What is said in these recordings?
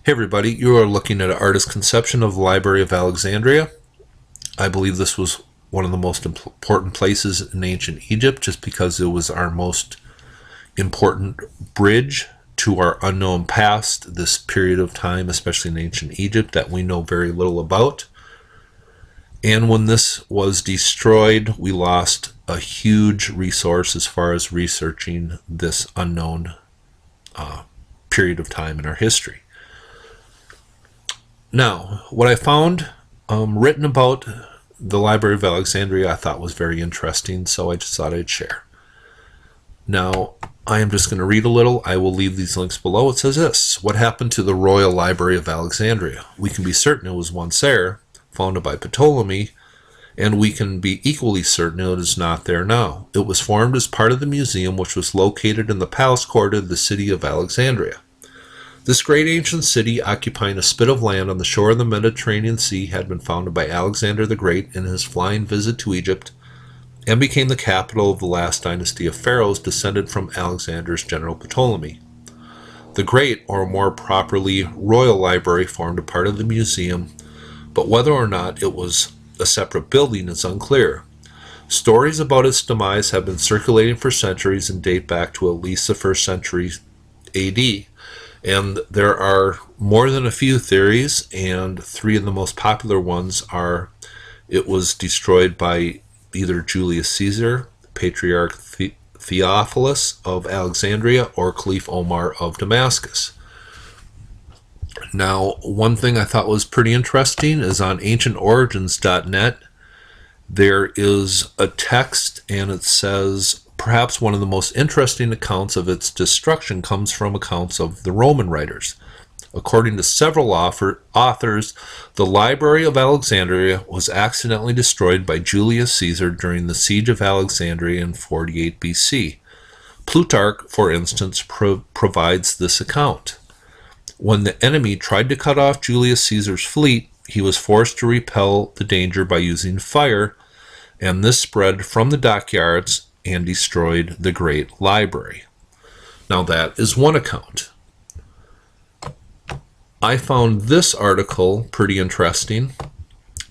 Hey everybody, you are looking at an artist's conception of the Library of Alexandria. I believe this was one of the most important places in ancient Egypt just because it was our most important bridge to our unknown past, this period of time, especially in ancient Egypt, that we know very little about. And when this was destroyed, we lost a huge resource as far as researching this unknown period of time in our history. Now, what I found written about the Library of Alexandria I thought was very interesting, so I just thought I'd share. Now, I am just going to read a little. I will leave these links below. It says this: what happened to the Royal Library of Alexandria? We can be certain it was once there, founded by Ptolemy, and we can be equally certain it is not there now. It was formed as part of the museum which was located in the palace court of the city of Alexandria. This great ancient city, occupying a spit of land on the shore of the Mediterranean Sea, had been founded by Alexander the Great in his flying visit to Egypt, and became the capital of the last dynasty of pharaohs descended from Alexander's general Ptolemy. The Great, or more properly Royal Library, formed a part of the museum, but whether or not it was a separate building is unclear. Stories about its demise have been circulating for centuries and date back to at least the 1st century AD. And there are more than a few theories, and 3 of the most popular ones are it was destroyed by either Julius Caesar, Patriarch Theophilus of Alexandria, or Caliph Omar of Damascus. Now, one thing I thought was pretty interesting is on ancientorigins.net, there is a text, and it says, perhaps one of the most interesting accounts of its destruction comes from accounts of the Roman writers. According to several authors, the Library of Alexandria was accidentally destroyed by Julius Caesar during the siege of Alexandria in 48 BC. Plutarch, for instance, provides this account. When the enemy tried to cut off Julius Caesar's fleet, he was forced to repel the danger by using fire, and this spread from the dockyards and destroyed the great library. Now that is one account. I found this article pretty interesting,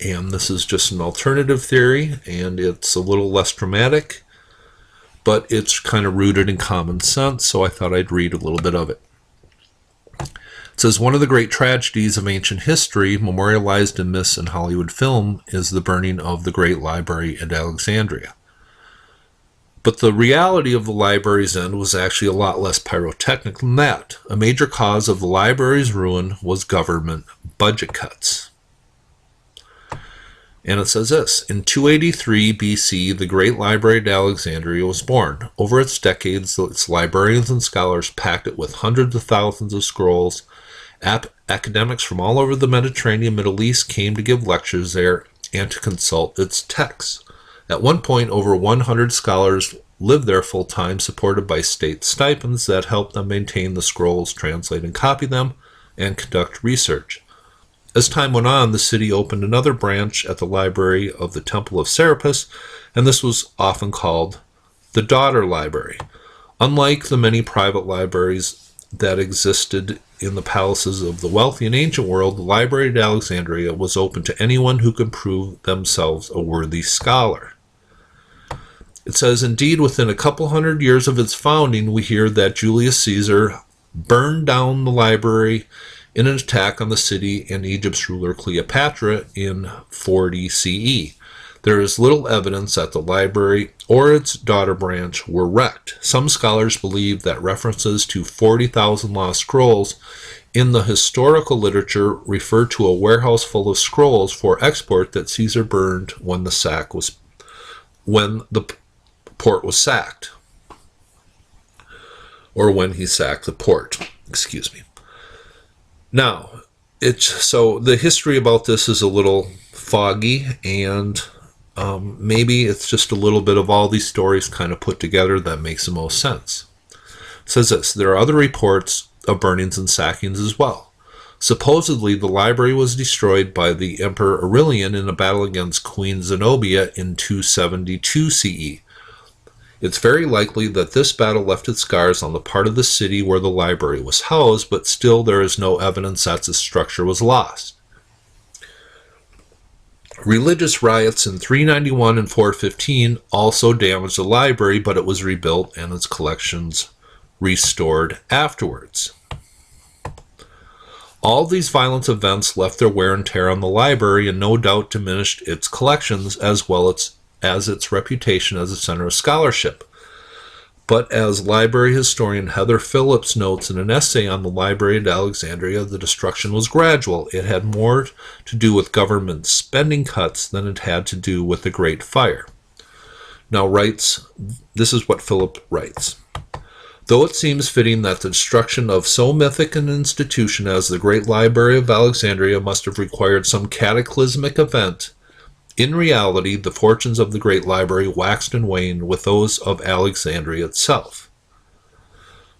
and this is just an alternative theory, and it's a little less dramatic, but it's kind of rooted in common sense, so I thought I'd read a little bit of it. It says, one of the great tragedies of ancient history, memorialized in myths and Hollywood film, is the burning of the great library at Alexandria. But the reality of the library's end was actually a lot less pyrotechnic than that. A major cause of the library's ruin was government budget cuts. And it says this: in 283 BC, the Great Library at Alexandria was born. Over its decades, its librarians and scholars packed it with hundreds of thousands of scrolls. Academics from all over the Mediterranean Middle East came to give lectures there and to consult its texts. At one point, over 100 scholars lived there full-time, supported by state stipends that helped them maintain the scrolls, translate and copy them, and conduct research. As time went on, the city opened another branch at the library of the Temple of Serapis, and this was often called the Daughter Library. Unlike the many private libraries that existed in the palaces of the wealthy and ancient world, the library at Alexandria was open to anyone who could prove themselves a worthy scholar. It says, indeed, within a couple hundred years of its founding, we hear that Julius Caesar burned down the library in an attack on the city and Egypt's ruler Cleopatra in 40 CE. There is little evidence that the library or its daughter branch were wrecked. Some scholars believe that references to 40,000 lost scrolls in the historical literature refer to a warehouse full of scrolls for export that Caesar burned when the port was sacked, or when he sacked the port. Excuse me. Now, so the history about this is a little foggy, and maybe it's just a little bit of all these stories kind of put together that makes the most sense. It says this: there are other reports of burnings and sackings as well. Supposedly, the library was destroyed by the Emperor Aurelian in a battle against Queen Zenobia in 272 CE. It's very likely that this battle left its scars on the part of the city where the library was housed, but still there is no evidence that the structure was lost. Religious riots in 391 and 415 also damaged the library, but it was rebuilt and its collections restored afterwards. All these violent events left their wear and tear on the library and no doubt diminished its collections as well as its reputation as a center of scholarship. But as library historian Heather Phillips notes in an essay on the Library at Alexandria, the destruction was gradual. It had more to do with government spending cuts than it had to do with the Great Fire. Now this is what Phillips writes. Though it seems fitting that the destruction of so mythic an institution as the Great Library of Alexandria must have required some cataclysmic event, in reality, the fortunes of the Great Library waxed and waned with those of Alexandria itself.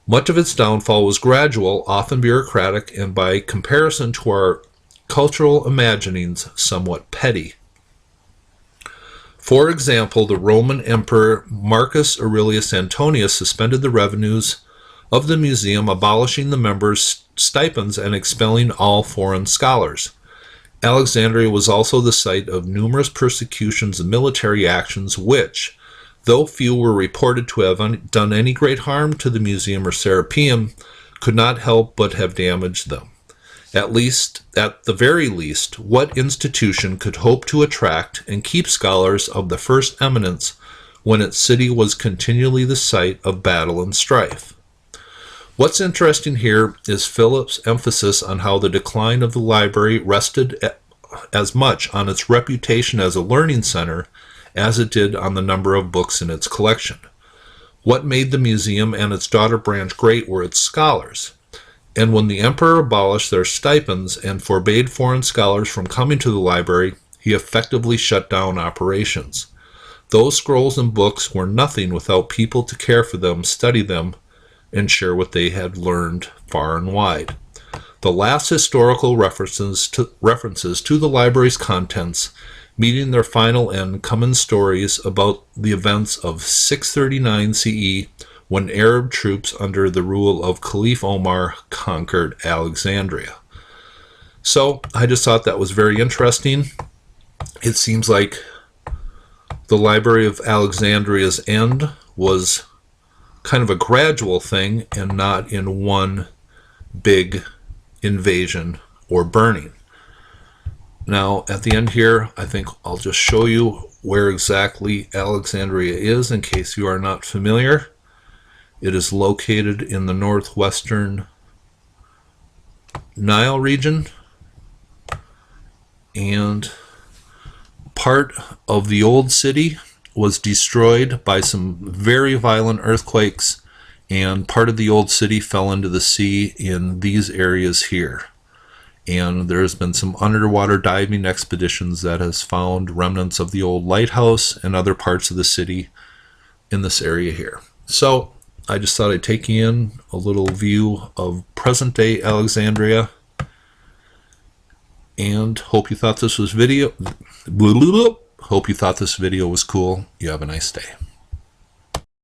Much of its downfall was gradual, often bureaucratic, and by comparison to our cultural imaginings, somewhat petty. For example, the Roman Emperor Marcus Aurelius Antonius suspended the revenues of the museum, abolishing the members' stipends and expelling all foreign scholars. Alexandria was also the site of numerous persecutions and military actions which, though few were reported to have done any great harm to the museum or Serapeum, could not help but have damaged them. At the very least, what institution could hope to attract and keep scholars of the first eminence when its city was continually the site of battle and strife? What's interesting here is Phillips' emphasis on how the decline of the library rested as much on its reputation as a learning center as it did on the number of books in its collection. What made the museum and its daughter branch great were its scholars. And when the emperor abolished their stipends and forbade foreign scholars from coming to the library, he effectively shut down operations. Those scrolls and books were nothing without people to care for them, study them, and share what they had learned far and wide. The last historical references to the library's contents meeting their final end come in stories about the events of 639 CE when Arab troops under the rule of Caliph Omar conquered Alexandria. So I just thought that was very interesting. It seems like the Library of Alexandria's end was kind of a gradual thing and not in one big invasion or burning. Now, at the end here, I think I'll just show you where exactly Alexandria is in case you are not familiar. It is located in the northwestern Nile region, and part of the old city was destroyed by some very violent earthquakes, and part of the old city fell into the sea in these areas here. And there's been some underwater diving expeditions that has found remnants of the old lighthouse and other parts of the city in this area here. So I just thought I'd take you in a little view of present-day Alexandria, and hope you thought this video was cool. You have a nice day.